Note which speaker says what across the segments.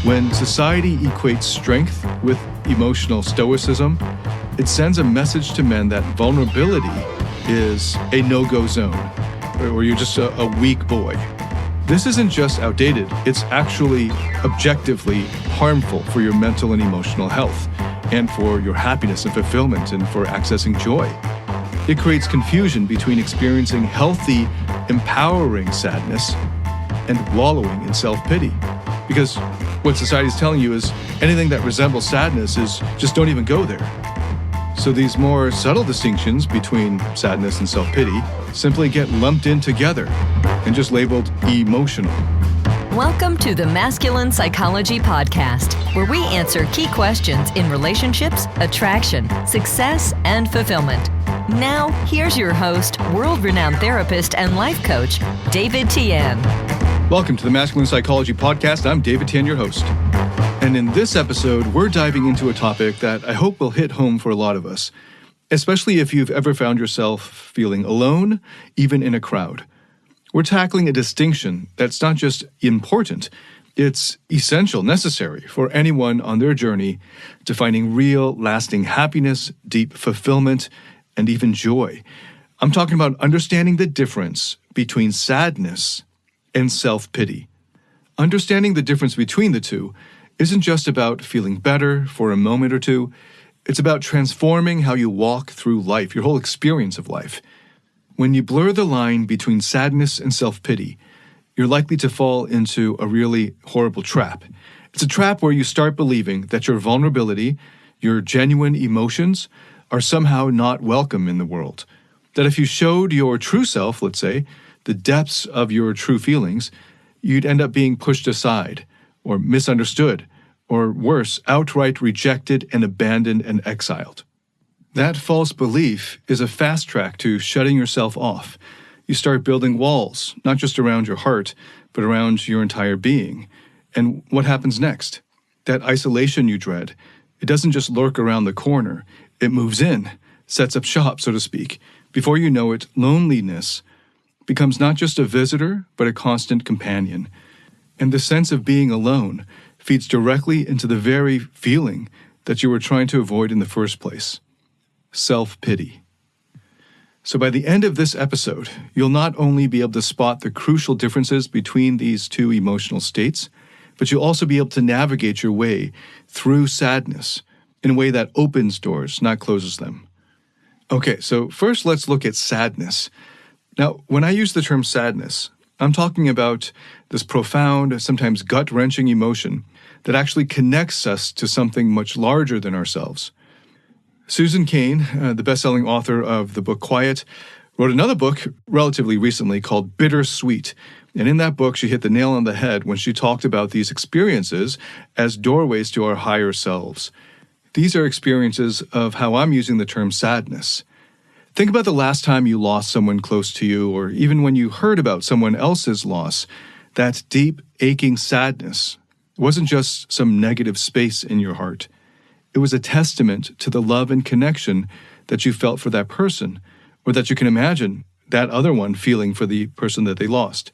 Speaker 1: When society equates strength with emotional stoicism, it sends a message to men that vulnerability is a no-go zone, or you're just a weak boy. This isn't just outdated, it's actually objectively harmful for your mental and emotional health, and for your happiness and fulfillment, and for accessing joy. It creates confusion between experiencing healthy, empowering sadness and wallowing in self-pity. Because what society is telling you is anything that resembles sadness is just don't even go there. So these more subtle distinctions between sadness and self-pity simply get lumped in together and just labeled emotional.
Speaker 2: Welcome to the Masculine Psychology Podcast, where we answer key questions in relationships, attraction, success, and fulfillment. Now, here's your host, world-renowned therapist and life coach, David Tian.
Speaker 1: Welcome to the Masculine Psychology Podcast. I'm David Tian, your host. And in this episode, we're diving into a topic that I hope will hit home for a lot of us, especially if you've ever found yourself feeling alone, even in a crowd. We're tackling a distinction that's not just important, it's essential, necessary for anyone on their journey to finding real, lasting happiness, deep fulfillment, and even joy. I'm talking about understanding the difference between sadness and self-pity. Understanding the difference between the two isn't just about feeling better for a moment or two. It's about transforming how you walk through life, your whole experience of life. When you blur the line between sadness and self-pity, you're likely to fall into a really horrible trap. It's a trap where you start believing that your vulnerability, your genuine emotions, are somehow not welcome in the world. That if you showed your true self, let's say, the depths of your true feelings, you'd end up being pushed aside, or misunderstood, or worse, outright rejected and abandoned and exiled. That false belief is a fast track to shutting yourself off. You start building walls, not just around your heart, but around your entire being. And what happens next? That isolation you dread, it doesn't just lurk around the corner. It moves in, sets up shop, so to speak. Before you know it, loneliness becomes not just a visitor, but a constant companion. And the sense of being alone feeds directly into the very feeling that you were trying to avoid in the first place. Self-pity. So by the end of this episode, you'll not only be able to spot the crucial differences between these two emotional states, but you'll also be able to navigate your way through sadness in a way that opens doors, not closes them. Okay, so first let's look at sadness. Now, when I use the term sadness, I'm talking about this profound, sometimes gut-wrenching emotion that actually connects us to something much larger than ourselves. Susan Cain, the best-selling author of the book Quiet, wrote another book relatively recently called Bittersweet. And in that book, she hit the nail on the head when she talked about these experiences as doorways to our higher selves. These are experiences of how I'm using the term sadness. Think about the last time you lost someone close to you, or even when you heard about someone else's loss. That deep, aching sadness wasn't just some negative space in your heart. It was a testament to the love and connection that you felt for that person, or that you can imagine that other one feeling for the person that they lost.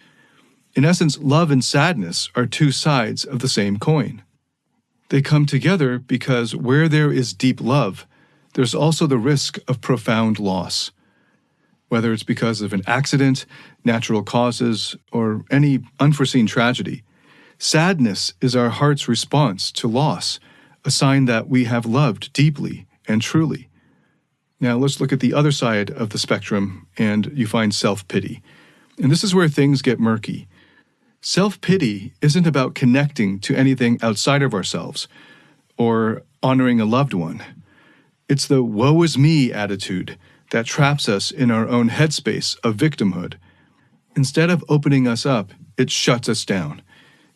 Speaker 1: In essence, love and sadness are two sides of the same coin. They come together because where there is deep love, there's also the risk of profound loss. Whether it's because of an accident, natural causes, or any unforeseen tragedy, sadness is our heart's response to loss, a sign that we have loved deeply and truly. Now let's look at the other side of the spectrum, and you find self-pity. And this is where things get murky. Self-pity isn't about connecting to anything outside of ourselves or honoring a loved one. It's the woe is me attitude that traps us in our own headspace of victimhood. Instead of opening us up, it shuts us down.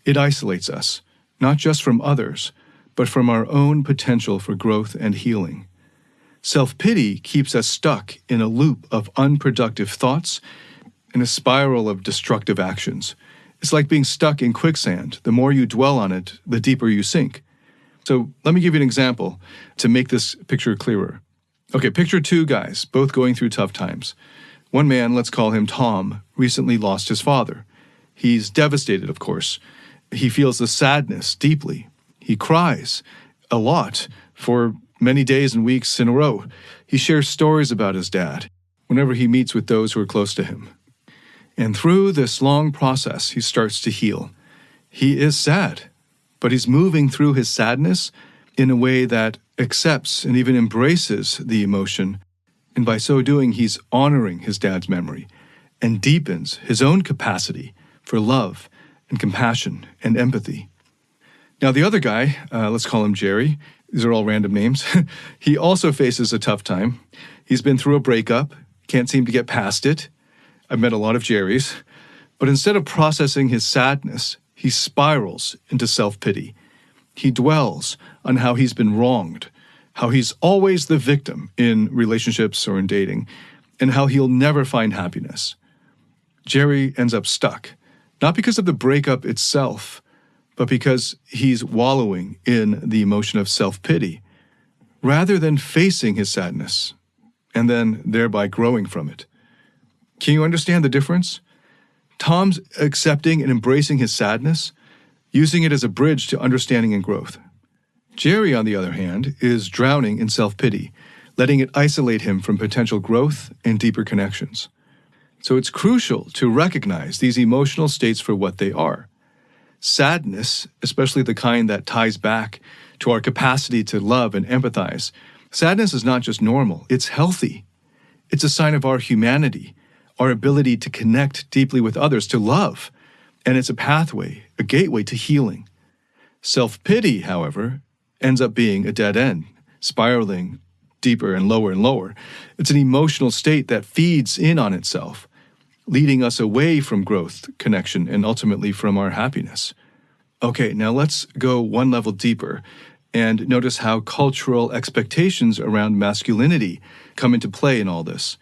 Speaker 1: It isolates us, not just from others, but from our own potential for growth and healing. Self-pity keeps us stuck in a loop of unproductive thoughts and a spiral of destructive actions. It's like being stuck in quicksand. The more you dwell on it, the deeper you sink. So let me give you an example to make this picture clearer. Okay, picture two guys, both going through tough times. One man, let's call him Tom, recently lost his father. He's devastated, of course, He feels the sadness deeply. He cries a lot for many days and weeks in a row. He shares stories about his dad whenever he meets with those who are close to him. And through this long process, he starts to heal. He is sad, but he's moving through his sadness in a way that accepts and even embraces the emotion. And by so doing, he's honoring his dad's memory and deepens his own capacity for love and compassion and empathy. Now, the other guy, let's call him Jerry. These are all random names. He also faces a tough time. He's been through a breakup, can't seem to get past it. I've met a lot of Jerrys. But instead of processing his sadness, he spirals into self-pity. He dwells on how he's been wronged, how he's always the victim in relationships or in dating, and how he'll never find happiness. Jerry ends up stuck, not because of the breakup itself, but because he's wallowing in the emotion of self-pity, rather than facing his sadness, and then thereby growing from it. Can you understand the difference? Tom's accepting and embracing his sadness, using it as a bridge to understanding and growth. Jerry, on the other hand, is drowning in self-pity, letting it isolate him from potential growth and deeper connections. So it's crucial to recognize these emotional states for what they are. Sadness, especially the kind that ties back to our capacity to love and empathize, sadness is not just normal, it's healthy. It's a sign of our humanity, our ability to connect deeply with others, to love, and it's a pathway, a gateway to healing. Self-pity, however, ends up being a dead end, spiraling deeper and lower and lower. It's an emotional state that feeds in on itself, leading us away from growth, connection, and ultimately from our happiness. Okay, now let's go one level deeper and notice how cultural expectations around masculinity come into play in all this.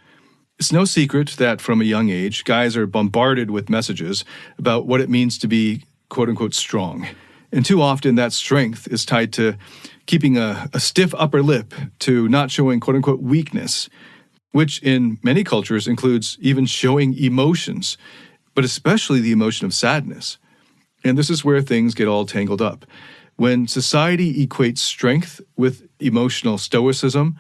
Speaker 1: It's no secret that from a young age, guys are bombarded with messages about what it means to be quote-unquote strong. And too often that strength is tied to keeping a stiff upper lip, to not showing quote-unquote weakness, which in many cultures includes even showing emotions, but especially the emotion of sadness. And this is where things get all tangled up. When society equates strength with emotional stoicism,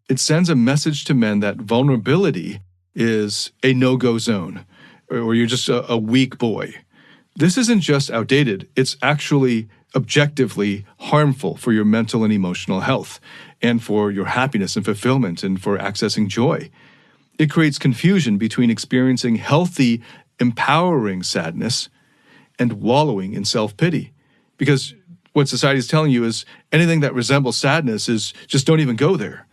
Speaker 1: it sends a message to men that vulnerability is a no-go zone, or you're just a weak boy. This isn't just outdated, it's actually objectively harmful for your mental and emotional health, and for your happiness and fulfillment, and for accessing joy. It creates confusion between experiencing healthy, empowering sadness and wallowing in self-pity. Because what society is telling you is anything that resembles sadness is just don't even go there.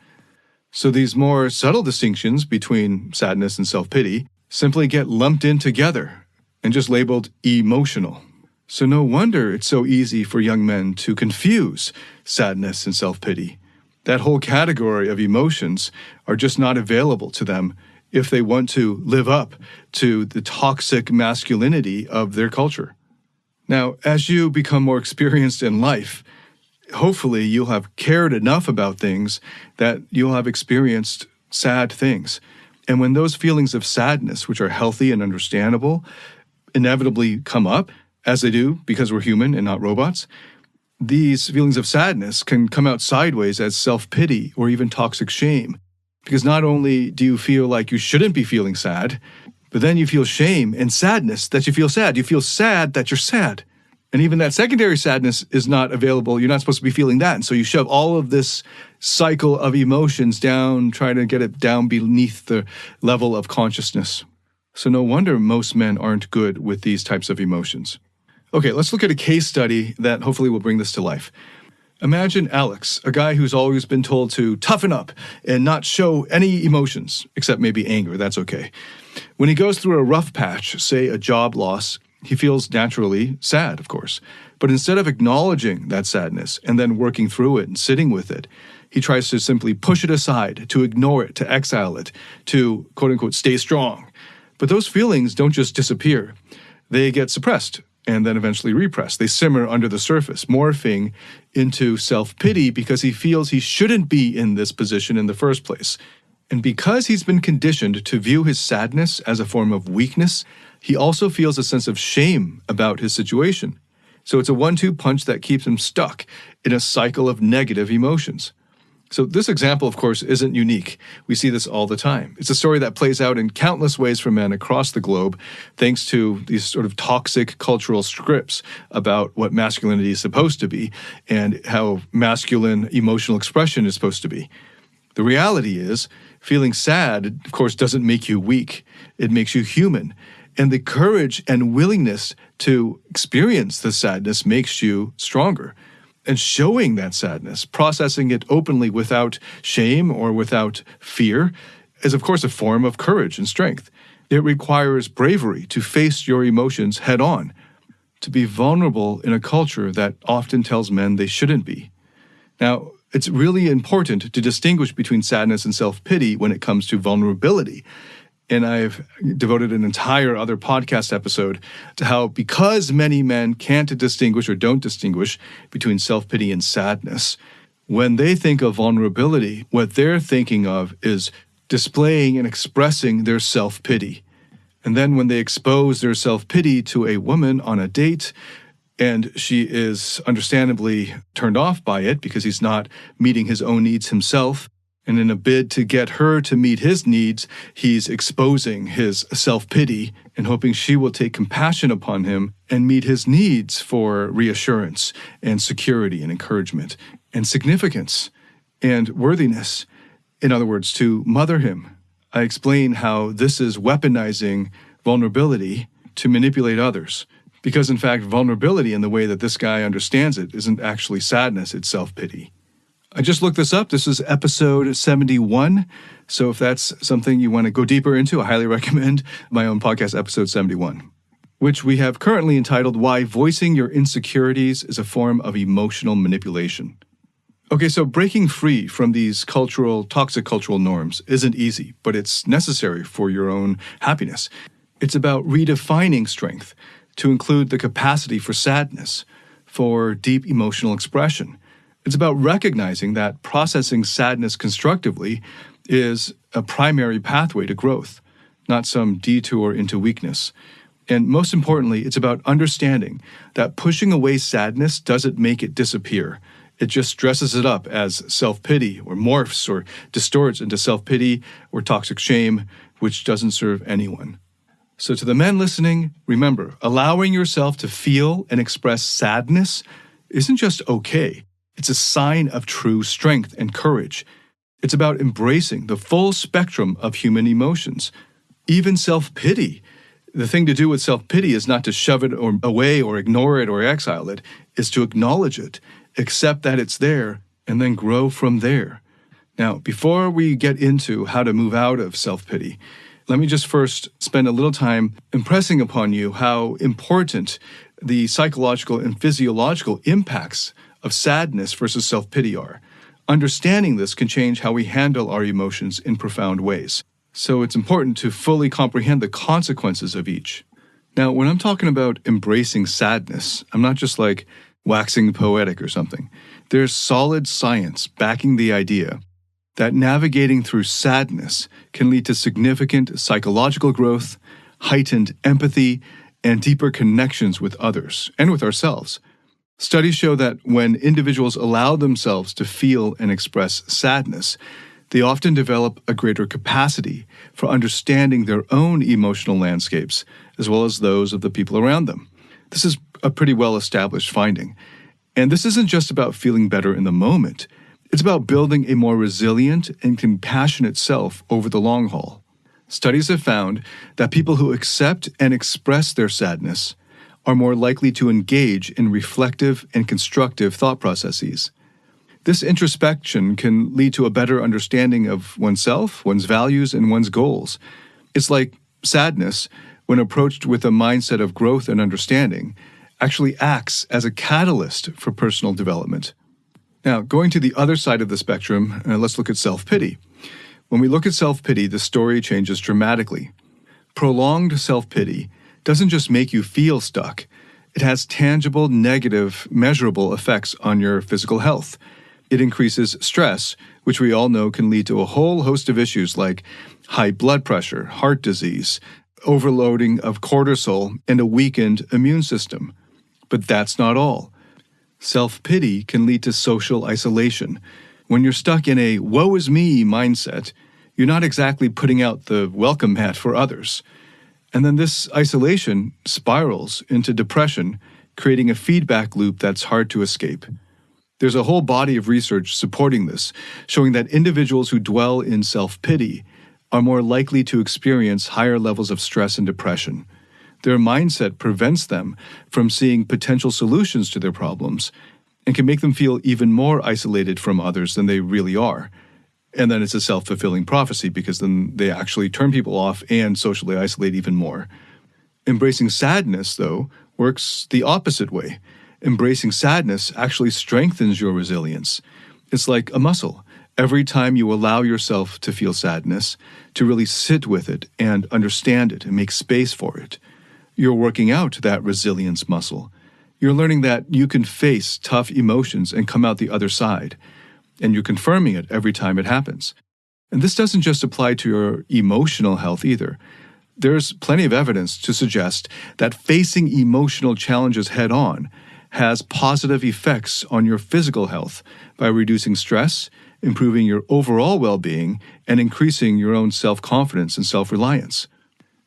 Speaker 1: So these more subtle distinctions between sadness and self-pity simply get lumped in together and just labeled emotional. So no wonder it's so easy for young men to confuse sadness and self-pity. That whole category of emotions are just not available to them if they want to live up to the toxic masculinity of their culture. Now, as you become more experienced in life, hopefully you'll have cared enough about things that you'll have experienced sad things. And when those feelings of sadness, which are healthy and understandable, inevitably come up, as they do because we're human and not robots, these feelings of sadness can come out sideways as self-pity or even toxic shame. Because not only do you feel like you shouldn't be feeling sad, but then you feel shame and sadness that you feel sad. You feel sad that you're sad. And even that secondary sadness is not available. You're not supposed to be feeling that. And so you shove all of this cycle of emotions down, trying to get it down beneath the level of consciousness. So no wonder most men aren't good with these types of emotions. Okay, let's look at a case study that hopefully will bring this to life. Imagine Alex, a guy who's always been told to toughen up and not show any emotions, except maybe anger. That's okay. When he goes through a rough patch, say a job loss, he feels naturally sad, of course. But instead of acknowledging that sadness and then working through it and sitting with it, he tries to simply push it aside, to ignore it, to exile it, to quote-unquote stay strong. But those feelings don't just disappear. They get suppressed and then eventually repressed. They simmer under the surface, morphing into self-pity because he feels he shouldn't be in this position in the first place. And because he's been conditioned to view his sadness as a form of weakness, he also feels a sense of shame about his situation. So it's a 1-2 punch that keeps him stuck in a cycle of negative emotions. So this example, of course, isn't unique. We see this all the time. It's a story that plays out in countless ways for men across the globe, thanks to these sort of toxic cultural scripts about what masculinity is supposed to be and how masculine emotional expression is supposed to be. The reality is, feeling sad, of course, doesn't make you weak. It makes you human. And the courage and willingness to experience the sadness makes you stronger. And showing that sadness, processing it openly without shame or without fear, is of course a form of courage and strength. It requires bravery to face your emotions head on, to be vulnerable in a culture that often tells men they shouldn't be. Now, it's really important to distinguish between sadness and self-pity when it comes to vulnerability. And I've devoted an entire other podcast episode to how, because many men can't distinguish or don't distinguish between self-pity and sadness, when they think of vulnerability, what they're thinking of is displaying and expressing their self-pity. And then when they expose their self-pity to a woman on a date, and she is understandably turned off by it because he's not meeting his own needs himself, and in a bid to get her to meet his needs, he's exposing his self-pity and hoping she will take compassion upon him and meet his needs for reassurance and security and encouragement and significance and worthiness. In other words, to mother him. I explain how this is weaponizing vulnerability to manipulate others. Because in fact, vulnerability in the way that this guy understands it isn't actually sadness, it's self-pity. I just looked this up. This is episode 71. So if that's something you want to go deeper into, I highly recommend my own podcast, episode 71, which we have currently entitled Why Voicing Your Insecurities is a Form of Emotional Manipulation. Okay, so breaking free from these toxic cultural norms isn't easy, but it's necessary for your own happiness. It's about redefining strength to include the capacity for sadness, for deep emotional expression. It's about recognizing that processing sadness constructively is a primary pathway to growth, not some detour into weakness. And most importantly, it's about understanding that pushing away sadness doesn't make it disappear. It just dresses it up as self-pity or morphs or distorts into self-pity or toxic shame, which doesn't serve anyone. So to the men listening, remember, allowing yourself to feel and express sadness isn't just okay. It's a sign of true strength and courage. It's about embracing the full spectrum of human emotions, even self-pity. The thing to do with self-pity is not to shove it away or ignore it or exile it. It's to acknowledge it, accept that it's there, and then grow from there. Now, before we get into how to move out of self-pity, let me just first spend a little time impressing upon you how important the psychological and physiological impacts of sadness versus self-pity are. Understanding this can change how we handle our emotions in profound ways. So it's important to fully comprehend the consequences of each. Now, when I'm talking about embracing sadness, I'm not just like waxing poetic or something. There's solid science backing the idea that navigating through sadness can lead to significant psychological growth, heightened empathy, and deeper connections with others and with ourselves. Studies show that when individuals allow themselves to feel and express sadness, they often develop a greater capacity for understanding their own emotional landscapes, as well as those of the people around them. This is a pretty well-established finding. And this isn't just about feeling better in the moment. It's about building a more resilient and compassionate self over the long haul. Studies have found that people who accept and express their sadness are more likely to engage in reflective and constructive thought processes. This introspection can lead to a better understanding of oneself, one's values, and one's goals. It's like sadness, when approached with a mindset of growth and understanding, actually acts as a catalyst for personal development. Now, going to the other side of the spectrum, let's look at self-pity. When we look at self-pity, the story changes dramatically. Prolonged self-pity doesn't just make you feel stuck. It has tangible, negative, measurable effects on your physical health. It increases stress, which we all know can lead to a whole host of issues like high blood pressure, heart disease, overloading of cortisol, and a weakened immune system. But that's not all. Self-pity can lead to social isolation. When you're stuck in a woe is me mindset, you're not exactly putting out the welcome mat for others. And then this isolation spirals into depression, creating a feedback loop that's hard to escape. There's a whole body of research supporting this, showing that individuals who dwell in self-pity are more likely to experience higher levels of stress and depression. Their mindset prevents them from seeing potential solutions to their problems and can make them feel even more isolated from others than they really are. And then it's a self-fulfilling prophecy because then they actually turn people off and socially isolate even more. Embracing sadness, though, works the opposite way. Embracing sadness actually strengthens your resilience. It's like a muscle. Every time you allow yourself to feel sadness, to really sit with it and understand it and make space for it, you're working out that resilience muscle. You're learning that you can face tough emotions and come out the other side. And you're confirming it every time it happens. And this doesn't just apply to your emotional health either. There's plenty of evidence to suggest that facing emotional challenges head-on has positive effects on your physical health by reducing stress, improving your overall well-being, and increasing your own self-confidence and self-reliance.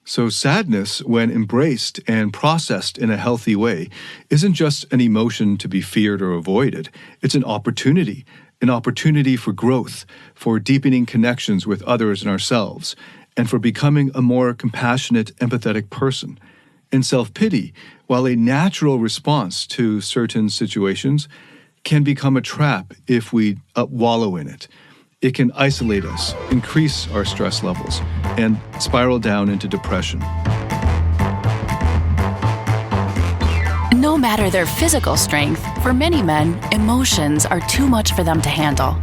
Speaker 1: So sadness, when embraced and processed in a healthy way, isn't just an emotion to be feared or avoided. It's an opportunity for growth, for deepening connections with others and ourselves, and for becoming a more compassionate, empathetic person. And self-pity, while a natural response to certain situations, can become a trap if we wallow in it. It can isolate us, increase our stress levels, and spiral down into depression.
Speaker 3: No matter their physical strength, for many men, emotions are too much for them to handle.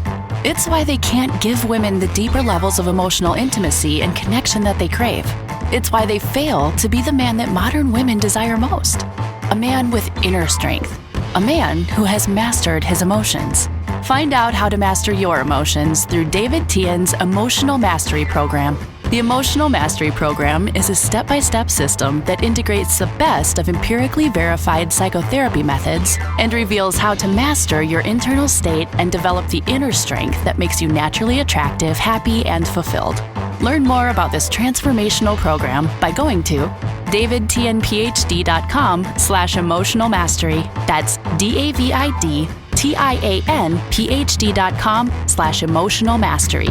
Speaker 3: It's why they can't give women the deeper levels of emotional intimacy and connection that they crave. It's why they fail to be the man that modern women desire most. A man with inner strength. A man who has mastered his emotions. Find out how to master your emotions through David Tian's Emotional Mastery Program. The Emotional Mastery Program is a step-by-step system that integrates the best of empirically verified psychotherapy methods and reveals how to master your internal state and develop the inner strength that makes you naturally attractive, happy, and fulfilled. Learn more about this transformational program by going to davidtianphd.com/emotional mastery. That's DAVIDTIANPHD.com/emotional mastery.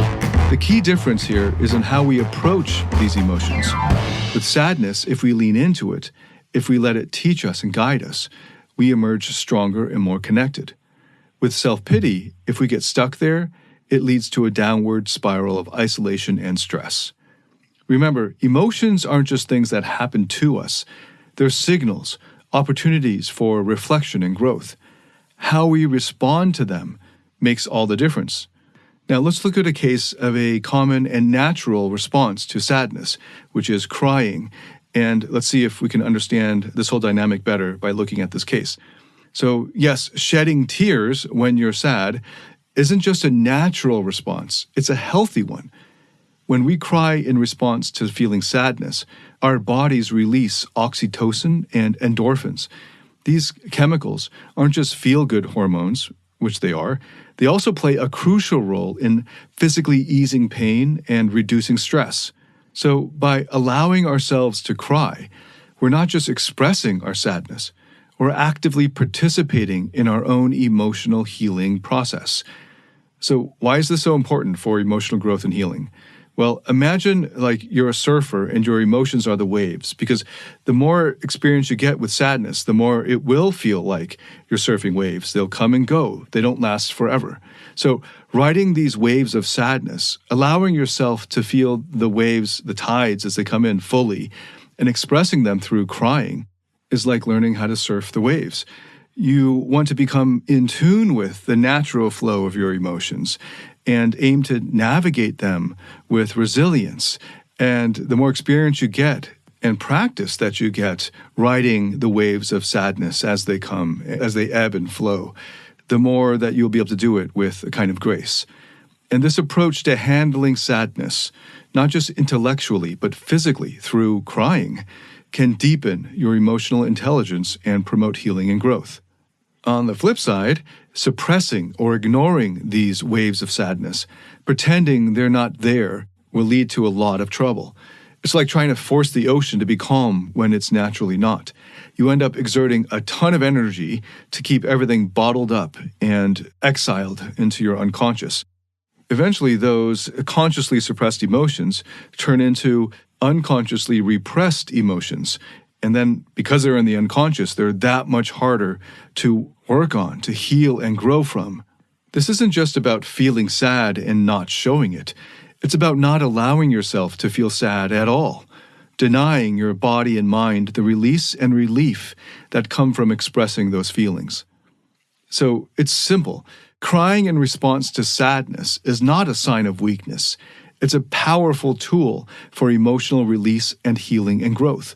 Speaker 1: The key difference here is in how we approach these emotions. With sadness, if we lean into it, if we let it teach us and guide us, we emerge stronger and more connected. With self-pity, if we get stuck there, it leads to a downward spiral of isolation and stress. Remember, emotions aren't just things that happen to us. They're signals, opportunities for reflection and growth. How we respond to them makes all the difference. Now let's look at a case of a common and natural response to sadness, which is crying. And let's see if we can understand this whole dynamic better by looking at this case. So yes, shedding tears when you're sad isn't just a natural response, it's a healthy one. When we cry in response to feeling sadness, our bodies release oxytocin and endorphins. These chemicals aren't just feel-good hormones, which they are, they also play a crucial role in physically easing pain and reducing stress. So by allowing ourselves to cry, we're not just expressing our sadness, we're actively participating in our own emotional healing process. So why is this so important for emotional growth and healing? Well, imagine like you're a surfer and your emotions are the waves, because the more experience you get with sadness, the more it will feel like you're surfing waves. They'll come and go. They don't last forever. So riding these waves of sadness, allowing yourself to feel the waves, the tides as they come in fully, and expressing them through crying is like learning how to surf the waves. You want to become in tune with the natural flow of your emotions and aim to navigate them with resilience. And the more experience you get and practice that you get riding the waves of sadness as they come, as they ebb and flow, the more that you'll be able to do it with a kind of grace. And this approach to handling sadness, not just intellectually, but physically through crying, can deepen your emotional intelligence and promote healing and growth. On the flip side, suppressing or ignoring these waves of sadness, pretending they're not there, will lead to a lot of trouble. It's like trying to force the ocean to be calm when it's naturally not. You end up exerting a ton of energy to keep everything bottled up and exiled into your unconscious. Eventually, those consciously suppressed emotions turn into unconsciously repressed emotions. And then, because they're in the unconscious, they're that much harder to work on, to heal and grow from. This isn't just about feeling sad and not showing it. It's about not allowing yourself to feel sad at all, denying your body and mind the release and relief that come from expressing those feelings. So it's simple. Crying in response to sadness is not a sign of weakness. It's a powerful tool for emotional release and healing and growth.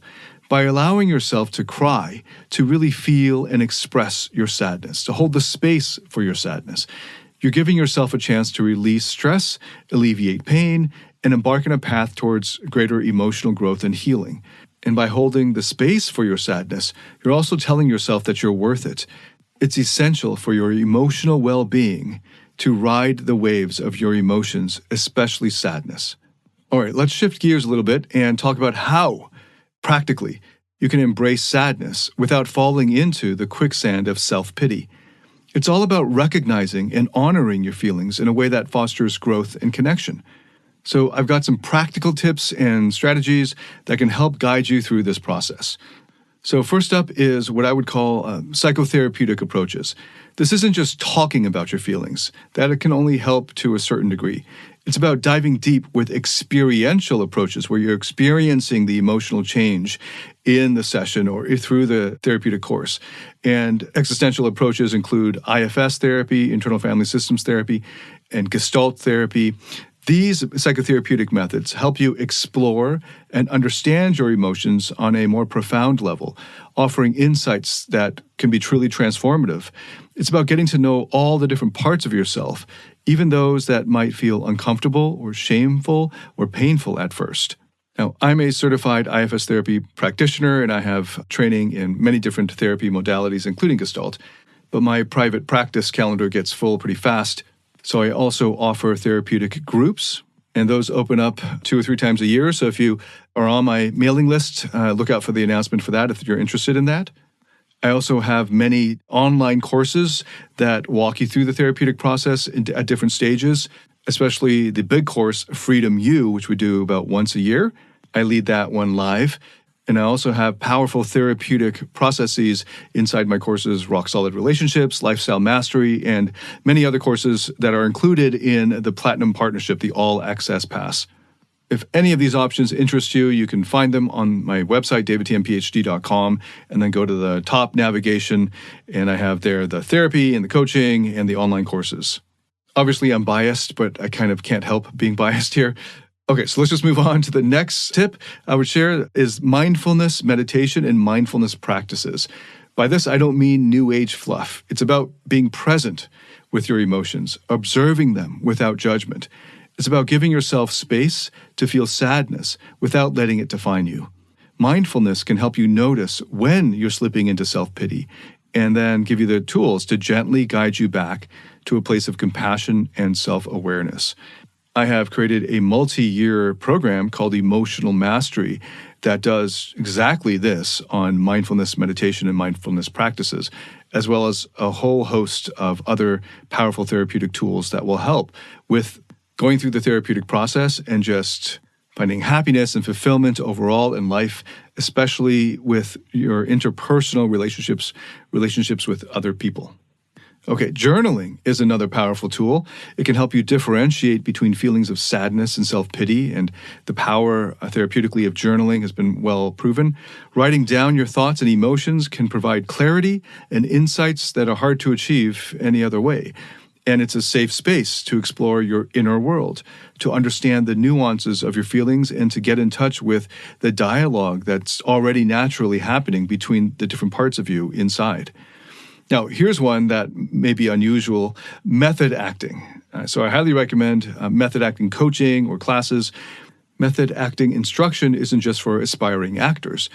Speaker 1: By allowing yourself to cry, to really feel and express your sadness, to hold the space for your sadness, you're giving yourself a chance to release stress, alleviate pain, and embark on a path towards greater emotional growth and healing. And by holding the space for your sadness, you're also telling yourself that you're worth it. It's essential for your emotional well-being to ride the waves of your emotions, especially sadness. All right, let's shift gears a little bit and talk about how, practically, you can embrace sadness without falling into the quicksand of self-pity. It's all about recognizing and honoring your feelings in a way that fosters growth and connection. So I've got some practical tips and strategies that can help guide you through this process. So first up is what I would call psychotherapeutic approaches. This isn't just talking about your feelings. That can only help to a certain degree. It's about diving deep with experiential approaches where you're experiencing the emotional change in the session or through the therapeutic course. And existential approaches include IFS therapy, internal family systems therapy, and Gestalt therapy. These psychotherapeutic methods help you explore and understand your emotions on a more profound level, offering insights that can be truly transformative. It's about getting to know all the different parts of yourself, even those that might feel uncomfortable or shameful or painful at first. Now, I'm a certified IFS therapy practitioner, and I have training in many different therapy modalities, including Gestalt. But my private practice calendar gets full pretty fast. So I also offer therapeutic groups, and those open up 2 or 3 times a year. So if you are on my mailing list, look out for the announcement for that if you're interested in that. I also have many online courses that walk you through the therapeutic process at different stages, especially the big course, Freedom U, which we do about once a year. I lead that one live. And I also have powerful therapeutic processes inside my courses, Rock Solid Relationships, Lifestyle Mastery, and many other courses that are included in the Platinum Partnership, the All Access Pass. If any of these options interest you, you can find them on my website, davidtianphd.com, and then go to the top navigation, and I have there the therapy and the coaching and the online courses. Obviously, I'm biased, but I kind of can't help being biased here. Okay, so let's just move on to the next tip I would share is mindfulness meditation and mindfulness practices. By this, I don't mean new age fluff. It's about being present with your emotions, observing them without judgment. It's about giving yourself space to feel sadness without letting it define you. Mindfulness can help you notice when you're slipping into self-pity and then give you the tools to gently guide you back to a place of compassion and self-awareness. I have created a multi-year program called Emotional Mastery that does exactly this on mindfulness meditation and mindfulness practices, as well as a whole host of other powerful therapeutic tools that will help with going through the therapeutic process and just finding happiness and fulfillment overall in life, especially with your interpersonal relationships with other people. Okay, journaling is another powerful tool. It can help you differentiate between feelings of sadness and self-pity, and the power therapeutically of journaling has been well proven. Writing down your thoughts and emotions can provide clarity and insights that are hard to achieve any other way. And it's a safe space to explore your inner world, to understand the nuances of your feelings, and to get in touch with the dialogue that's already naturally happening between the different parts of you inside. Now, here's one that may be unusual, method acting. So I highly recommend method acting coaching or classes. Method acting instruction isn't just for aspiring actors.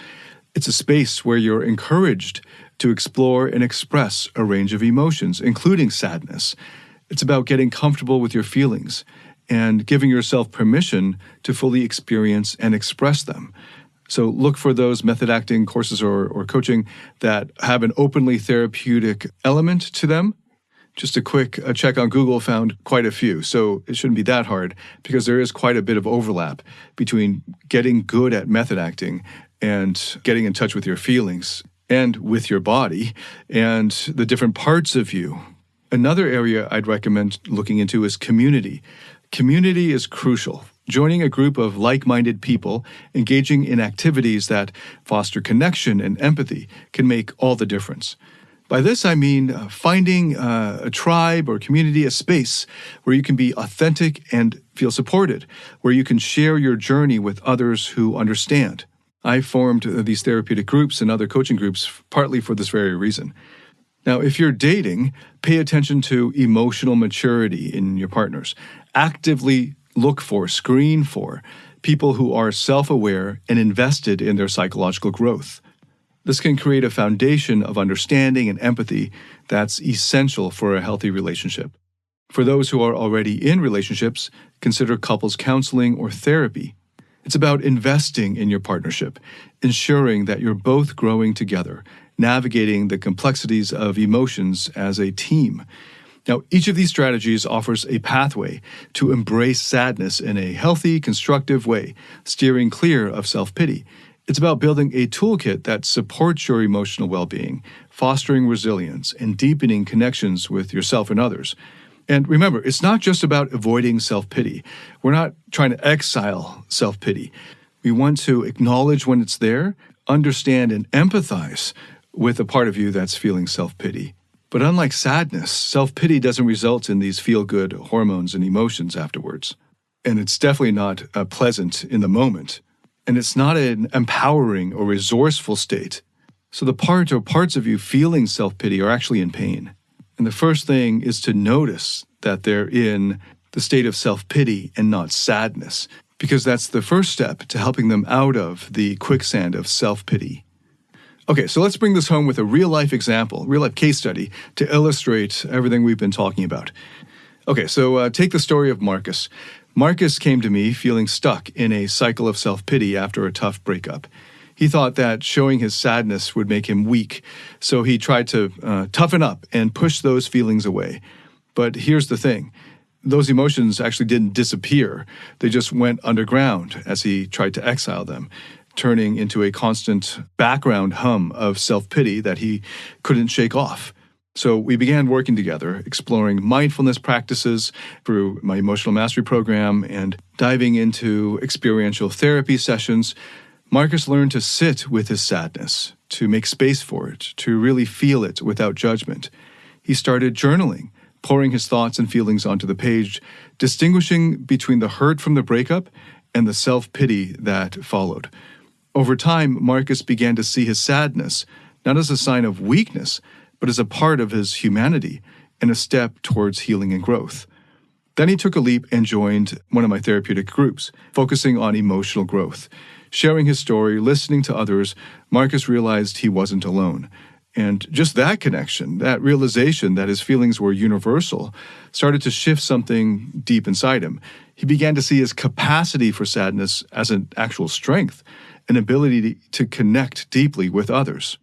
Speaker 1: It's a space where you're encouraged to explore and express a range of emotions, including sadness. It's about getting comfortable with your feelings and giving yourself permission to fully experience and express them. So look for those method acting courses or coaching that have an openly therapeutic element to them. Just a quick check on Google found quite a few, so it shouldn't be that hard because there is quite a bit of overlap between getting good at method acting and getting in touch with your feelings and with your body and the different parts of you. Another area I'd recommend looking into is community. Community is crucial. Joining a group of like-minded people, engaging in activities that foster connection and empathy can make all the difference. By this, I mean finding a tribe or community, a space where you can be authentic and feel supported, where you can share your journey with others who understand. I formed these therapeutic groups and other coaching groups partly for this very reason. Now, if you're dating, pay attention to emotional maturity in your partners. Actively look for, screen for people who are self-aware and invested in their psychological growth. This can create a foundation of understanding and empathy that's essential for a healthy relationship. For those who are already in relationships, consider couples counseling or therapy. It's about investing in your partnership, ensuring that you're both growing together, navigating the complexities of emotions as a team. Now, each of these strategies offers a pathway to embrace sadness in a healthy, constructive way, steering clear of self-pity. It's about building a toolkit that supports your emotional well-being, fostering resilience, and deepening connections with yourself and others. And remember, it's not just about avoiding self-pity. We're not trying to exile self-pity. We want to acknowledge when it's there, understand and empathize with a part of you that's feeling self-pity. But unlike sadness, self-pity doesn't result in these feel-good hormones and emotions afterwards. And it's definitely not pleasant in the moment. And it's not an empowering or resourceful state. So the part or parts of you feeling self-pity are actually in pain. And the first thing is to notice that they're in the state of self-pity and not sadness, because that's the first step to helping them out of the quicksand of self-pity. Okay, so let's bring this home with a real-life example, real-life case study to illustrate everything we've been talking about. Okay, so take the story of Marcus. Marcus came to me feeling stuck in a cycle of self-pity after a tough breakup. He thought that showing his sadness would make him weak, so he tried to toughen up and push those feelings away. But here's the thing. Those emotions actually didn't disappear. They just went underground as he tried to exile them, turning into a constant background hum of self-pity that he couldn't shake off. So we began working together, exploring mindfulness practices through my emotional mastery program and diving into experiential therapy sessions. Marcus learned to sit with his sadness, to make space for it, to really feel it without judgment. He started journaling, pouring his thoughts and feelings onto the page, distinguishing between the hurt from the breakup and the self-pity that followed. Over time, Marcus began to see his sadness not as a sign of weakness, but as a part of his humanity and a step towards healing and growth. Then he took a leap and joined one of my therapeutic groups, focusing on emotional growth. Sharing his story, listening to others, Marcus realized he wasn't alone. And just that connection, that realization that his feelings were universal, started to shift something deep inside him. He began to see his capacity for sadness as an actual strength, an ability to connect deeply with others.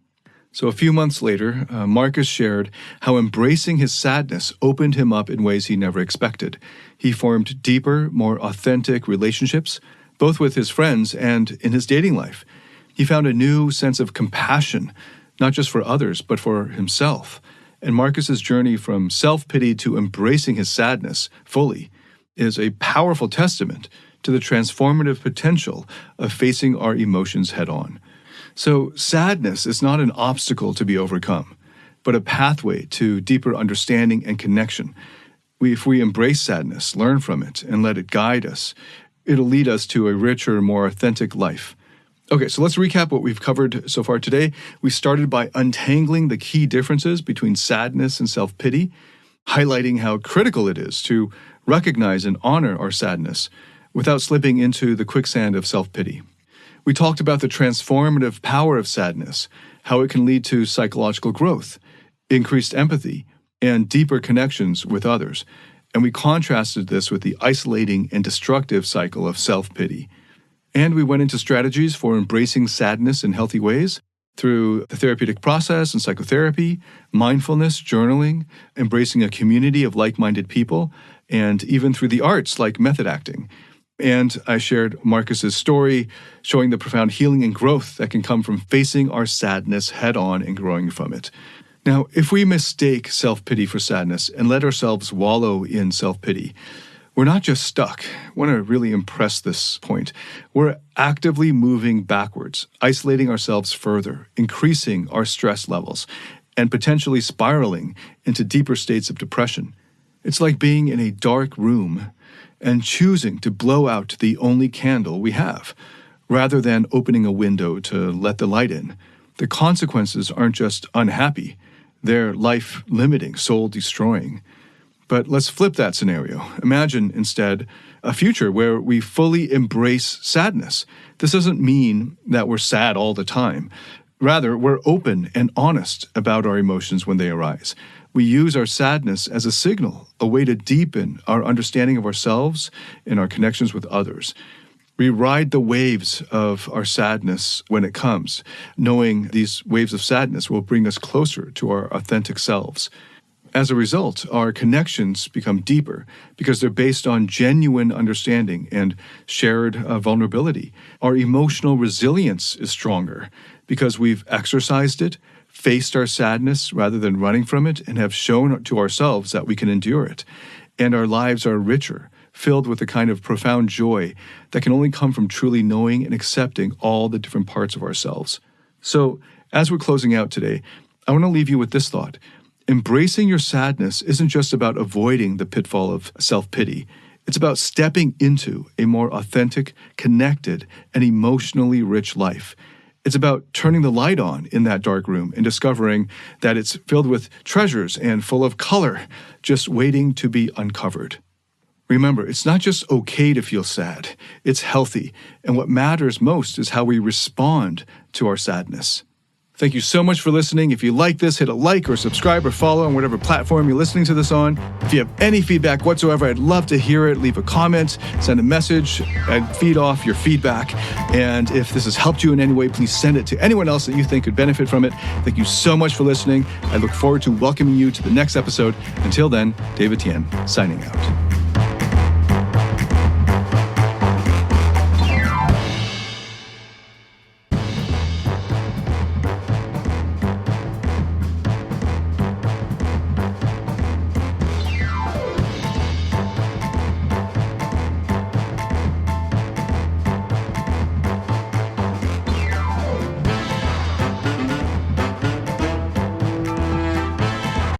Speaker 1: So a few months later, Marcus shared how embracing his sadness opened him up in ways he never expected. He formed deeper, more authentic relationships, both with his friends and in his dating life. He found a new sense of compassion, not just for others, but for himself. And Marcus's journey from self-pity to embracing his sadness fully is a powerful testament to the transformative potential of facing our emotions head-on. So sadness is not an obstacle to be overcome, but a pathway to deeper understanding and connection. If we embrace sadness, learn from it, and let it guide us, it'll lead us to a richer, more authentic life. Okay, so let's recap what we've covered so far today. We started by untangling the key differences between sadness and self-pity, highlighting how critical it is to recognize and honor our sadness without slipping into the quicksand of self-pity. We talked about the transformative power of sadness, how it can lead to psychological growth, increased empathy, and deeper connections with others. And we contrasted this with the isolating and destructive cycle of self-pity. And we went into strategies for embracing sadness in healthy ways through the therapeutic process and psychotherapy, mindfulness, journaling, embracing a community of like-minded people, and even through the arts like method acting. And I shared Marcus's story, showing the profound healing and growth that can come from facing our sadness head-on and growing from it. Now, if we mistake self-pity for sadness and let ourselves wallow in self-pity, we're not just stuck. I want to really impress this point. We're actively moving backwards, isolating ourselves further, increasing our stress levels, and potentially spiraling into deeper states of depression. It's like being in a dark room and choosing to blow out the only candle we have, rather than opening a window to let the light in. The consequences aren't just unhappy, they're life-limiting, soul-destroying. But let's flip that scenario. Imagine, instead, a future where we fully embrace sadness. This doesn't mean that we're sad all the time. Rather, we're open and honest about our emotions when they arise. We use our sadness as a signal, a way to deepen our understanding of ourselves and our connections with others. We ride the waves of our sadness when it comes, knowing these waves of sadness will bring us closer to our authentic selves. As a result, our connections become deeper because they're based on genuine understanding and shared vulnerability. Our emotional resilience is stronger because we've exercised it, faced our sadness rather than running from it, and have shown to ourselves that we can endure it. And our lives are richer, filled with a kind of profound joy that can only come from truly knowing and accepting all the different parts of ourselves. So, as we're closing out today, I want to leave you with this thought. Embracing your sadness isn't just about avoiding the pitfall of self-pity. It's about stepping into a more authentic, connected, and emotionally rich life. It's about turning the light on in that dark room and discovering that it's filled with treasures and full of color, just waiting to be uncovered. Remember, it's not just okay to feel sad. It's healthy. And what matters most is how we respond to our sadness. Thank you so much for listening. If you like this, hit a like or subscribe or follow on whatever platform you're listening to this on. If you have any feedback whatsoever, I'd love to hear it. Leave a comment, send a message, and feed off your feedback. And if this has helped you in any way, please send it to anyone else that you think could benefit from it. Thank you so much for listening. I look forward to welcoming you to the next episode. Until then, David Tian, signing out.